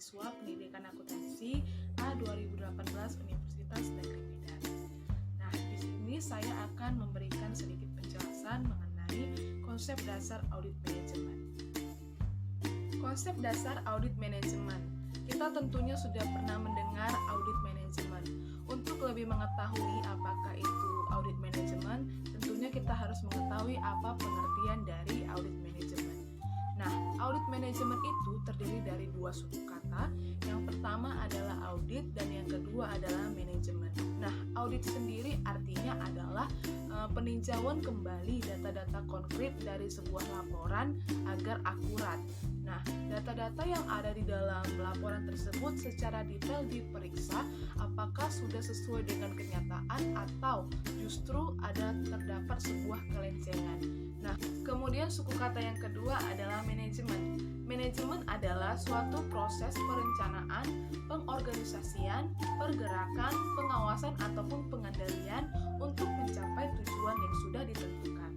mahasiswa Pendidikan Akuntansi A 2018 Universitas Negeri Medan. Nah, di sini saya akan memberikan sedikit penjelasan mengenai konsep dasar audit manajemen. Konsep dasar audit manajemen. Kita tentunya sudah pernah mendengar audit manajemen. Untuk lebih mengetahui apakah itu audit manajemen, tentunya kita harus mengetahui apa pengertian dari audit manajemen. Nah, audit manajemen itu terdiri dari dua suku kata. Yang pertama adalah audit dan yang kedua adalah manajemen. Nah, audit sendiri artinya adalah peninjauan kembali data-data konkret dari sebuah laporan agar akurat. Nah, data-data yang ada di dalam laporan tersebut secara detail diperiksa apakah sudah sesuai dengan kenyataan atau justru terdapat sebuah kelencengan. Nah, kemudian suku kata yang kedua adalah manajemen. Manajemen adalah suatu proses perencanaan, pengorganisasian, pergerakan, pengawasan ataupun pengendalian untuk mencapai tujuan yang sudah ditentukan.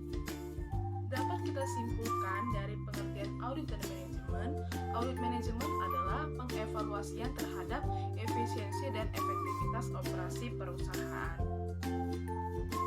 Dapat kita simpulkan dari pengertian audit dan manajemen, audit manajemen adalah pengevaluasian terhadap efisiensi dan efektivitas operasi perusahaan.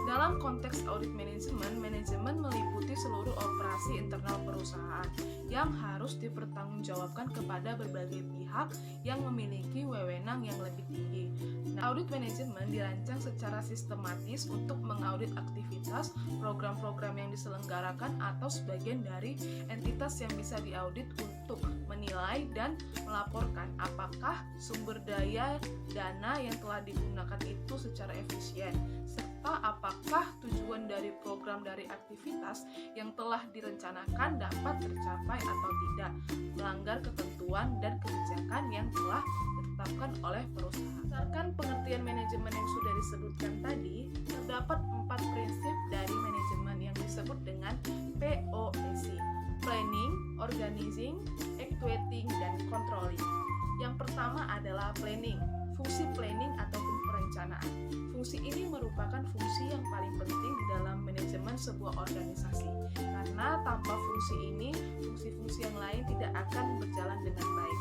Dalam konteks audit manajemen, manajemen meliputi seluruh operasi internal perusahaan yang harus dipertanggungjawabkan kepada berbagai pihak yang memiliki wewenang yang lebih tinggi. Nah, audit manajemen dirancang secara sistematis untuk mengaudit aktivitas, program-program yang diselenggarakan atau sebagian dari entitas yang bisa diaudit untuk menilai dan melaporkan apakah sumber daya dana yang telah digunakan itu secara efisien, serta apakah tujuan dari program dari aktivitas yang telah direncanakan dapat tercapai atau tidak, melanggar ketentuan dan kebijakan yang telah ditetapkan oleh perusahaan. Berdasarkan pengertian manajemen yang sudah disebutkan tadi, terdapat 4 prinsip dari manajemen yang disebut dengan POEC: Planning, Organizing, Actuating, dan Controlling. Yang pertama adalah planning. Fungsi planning ataupun perencanaan. Fungsi ini merupakan fungsi yang paling penting di dalam manajemen sebuah organisasi. Karena tanpa fungsi ini, fungsi-fungsi yang lain tidak akan berjalan dengan baik.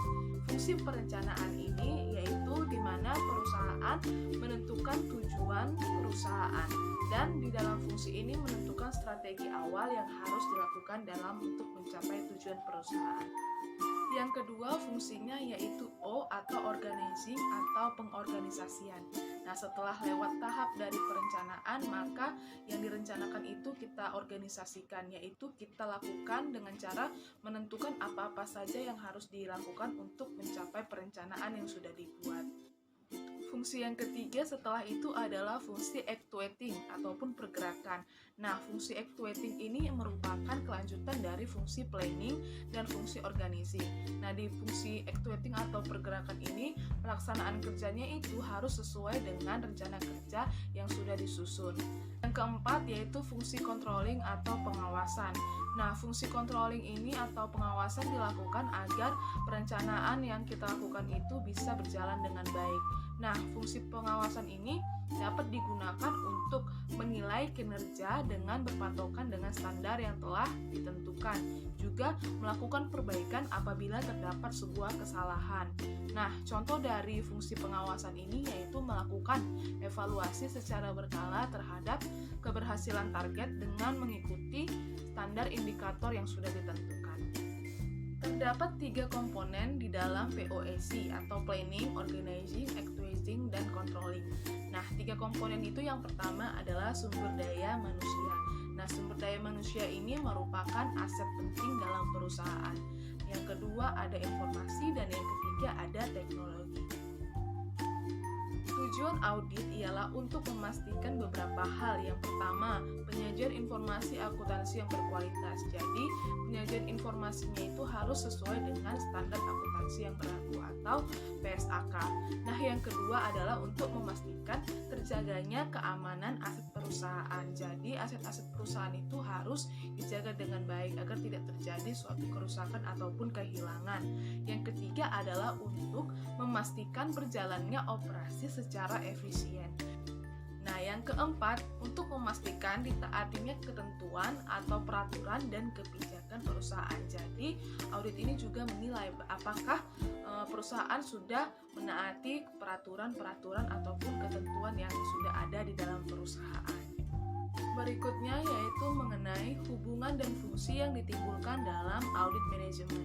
Fungsi perencanaan ini yaitu di mana perusahaan menentukan tujuan perusahaan dan di dalam fungsi ini menentukan strategi awal yang harus dilakukan dalam untuk mencapai tujuan perusahaan. Yang kedua fungsinya yaitu O atau organizing atau pengorganisasian. Nah, setelah lewat tahap dari perencanaan, maka yang direncanakan itu kita organisasikan, yaitu kita lakukan dengan cara menentukan apa-apa saja yang harus dilakukan untuk mencapai perencanaan yang sudah dibuat. Fungsi yang ketiga setelah itu adalah fungsi actuating ataupun pergerakan. Nah, fungsi actuating ini merupakan kelanjutan dari fungsi planning dan fungsi organizing. Nah, di fungsi actuating atau pergerakan ini, pelaksanaan kerjanya itu harus sesuai dengan rencana kerja yang sudah disusun. Yang keempat yaitu fungsi controlling atau pengawasan. Nah, fungsi controlling ini atau pengawasan dilakukan agar perencanaan yang kita lakukan itu bisa berjalan dengan baik. Nah, fungsi pengawasan ini dapat digunakan untuk menilai kinerja dengan berpatokan dengan standar yang telah ditentukan. Juga melakukan perbaikan apabila terdapat sebuah kesalahan. Nah, contoh dari fungsi pengawasan ini yaitu melakukan evaluasi secara berkala terhadap keberhasilan target dengan mengikuti standar indikator yang sudah ditentukan. Terdapat 3 komponen di dalam POEC atau Planning, Organizing, Actuating, dan Controlling. Nah, 3 komponen itu yang pertama adalah sumber daya manusia. Nah, sumber daya manusia ini merupakan aset penting dalam perusahaan. Yang kedua ada informasi dan yang ketiga ada teknologi. Tujuan audit ialah untuk memastikan beberapa hal. Yang pertama, penyajian informasi akuntansi yang berkualitas. Jadi, penyajian informasinya itu harus sesuai dengan standar akuntansi yang berlaku atau PSAK. Nah, yang kedua adalah untuk memastikan terjaganya keamanan aset perusahaan. Jadi, aset-aset perusahaan itu harus dijaga dengan baik agar tidak terjadi suatu kerusakan ataupun kehilangan. Yang ketiga adalah untuk memastikan berjalannya operasi secara efisien. Nah, yang keempat, untuk memastikan ditaatinya ketentuan atau peraturan dan kebijakan perusahaan. Jadi, audit ini juga menilai apakah perusahaan sudah menaati peraturan-peraturan ataupun ketentuan yang sudah ada di dalam perusahaan. Berikutnya yaitu mengenai hubungan dan fungsi yang ditimbulkan dalam audit manajemen.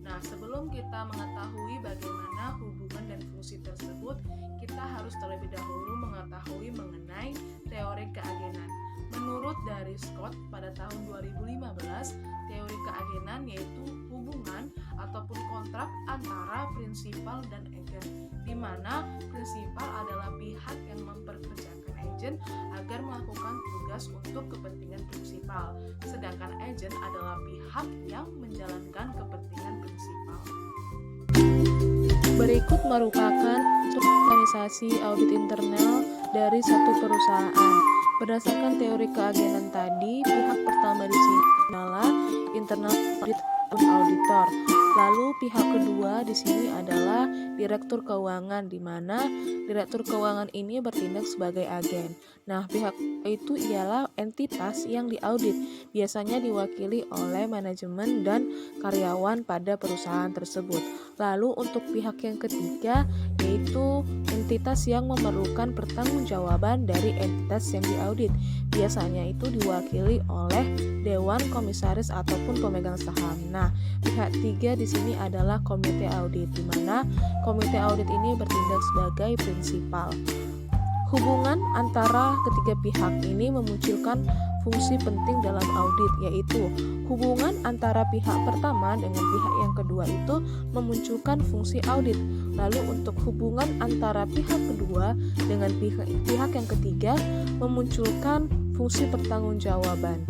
Nah, sebelum kita mengetahui bagaimana hubungan dan fungsi tersebut, kita harus terlebih dahulu mengetahui mengenai teori keagenan. Menurut dari Scott pada tahun 2015, teori keagenan yaitu hubungan ataupun kontrak antara prinsipal dan agen, di mana prinsipal adalah pihak yang memperkerjakan agen agar melakukan tugas untuk kepentingan prinsipal, sedangkan agen adalah pihak yang menjalankan kepentingan prinsipal. Berikut merupakan organisasi audit internal dari satu perusahaan. Berdasarkan teori keagenan tadi, pihak pertama di sini adalah internal audit auditor. Lalu pihak kedua di sini adalah direktur keuangan, di mana direktur keuangan ini bertindak sebagai agen. Nah, pihak itu ialah entitas yang diaudit, biasanya diwakili oleh manajemen dan karyawan pada perusahaan tersebut. Lalu untuk pihak yang ketiga yaitu entitas yang memerlukan pertanggungjawaban dari entitas yang diaudit. Biasanya itu diwakili oleh dewan komisaris ataupun pemegang saham. Nah, pihak tiga di sini adalah komite audit, di mana komite audit ini bertindak sebagai prinsipal. Hubungan antara ketiga pihak ini memunculkan fungsi penting dalam audit, yaitu hubungan antara pihak pertama dengan pihak yang kedua itu memunculkan fungsi audit. Lalu untuk hubungan antara pihak kedua dengan pihak yang ketiga memunculkan fungsi pertanggungjawaban.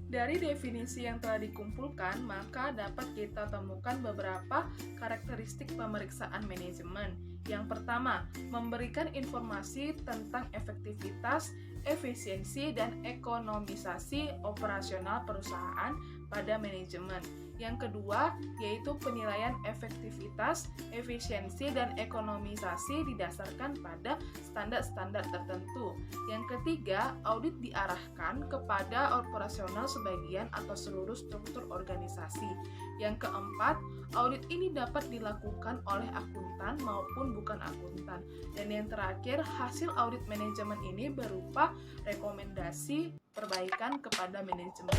Dari definisi yang telah dikumpulkan, maka dapat kita temukan beberapa karakteristik pemeriksaan manajemen. Yang pertama, memberikan informasi tentang efektivitas, efisiensi, dan ekonomisasi operasional perusahaan pada manajemen. Yang kedua, yaitu penilaian efektivitas, efisiensi, dan ekonomisasi didasarkan pada standar-standar tertentu. Yang ketiga, audit diarahkan kepada operasional sebagian atau seluruh struktur organisasi. Yang keempat, audit ini dapat dilakukan oleh akuntan maupun bukan akuntan. Dan yang terakhir, hasil audit manajemen ini berupa rekomendasi perbaikan kepada manajemen.